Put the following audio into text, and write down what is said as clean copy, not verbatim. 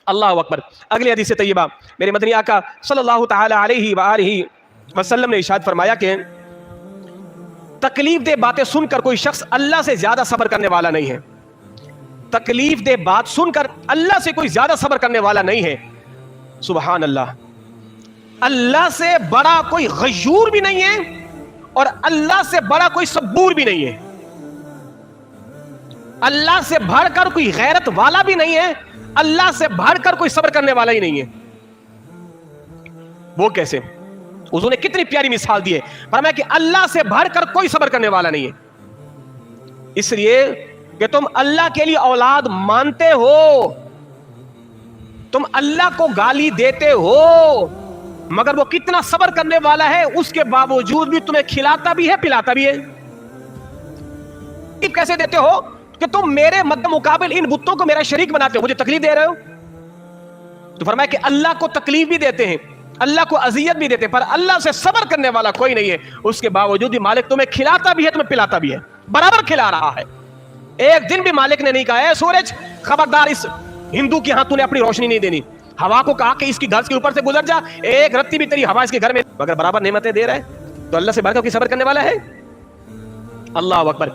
اللہ اکبر. اگلی حدیث طیبہ میرے مدنی آقا صلی اللہ تعالی علیہ وآلہ وسلم نے ارشاد فرمایا کہ تکلیف دہ باتیں سن کر کوئی شخص اللہ سے زیادہ صبر کرنے والا نہیں ہے. تکلیف دہ بات سن کر اللہ سے کوئی زیادہ صبر کرنے والا نہیں ہے. سبحان اللہ. اللہ سے بڑا کوئی غیور بھی نہیں ہے اور اللہ سے بڑا کوئی صبور بھی نہیں ہے. اللہ سے بڑھ کر کوئی غیرت والا بھی نہیں ہے, اللہ سے بڑھ کر کوئی صبر کرنے والا ہی نہیں ہے. وہ کیسے؟ حضور نے کتنی پیاری مثال دی ہے, فرمایا کہ اللہ سے بڑھ کر کوئی صبر کرنے والا نہیں ہے. اس لیے کہ تم اللہ کے لیے اولاد مانتے ہو, تم اللہ کو گالی دیتے ہو, مگر وہ کتنا صبر کرنے والا ہے, اس کے باوجود بھی تمہیں کھلاتا بھی ہے پلاتا بھی ہے. کیسے دیتے ہو کہ تم میرے مد مقابل ان بتوں کو میرا شریک بناتے ہو, مجھے تکلیف دے رہے ہو. تو فرمایا کہ اللہ کو تکلیف بھی دیتے ہیں, اللہ کو اذیت بھی دیتے ہیں, پر اللہ سے صبر کرنے والا کوئی نہیں ہے. اس کے باوجود بھی مالک تمہیں کھلاتا بھی ہے, تمہیں پلاتا بھی ہے, برابر کھلا رہا ہے. ایک دن بھی مالک نے نہیں کہا اے سورج خبردار اس ہندو کی ہاتھ تو نے اپنی روشنی نہیں دینی. ہوا کو کہا کہ اس کی گھر کے اوپر سے گزر جا, ایک رتی بھی تیری ہوا اس کے گھر میں, مگر برابر نعمتیں دے رہا ہے. تو اللہ سے بڑھ کر کوئی صبر کرنے والا ہے؟ اللہ اکبر.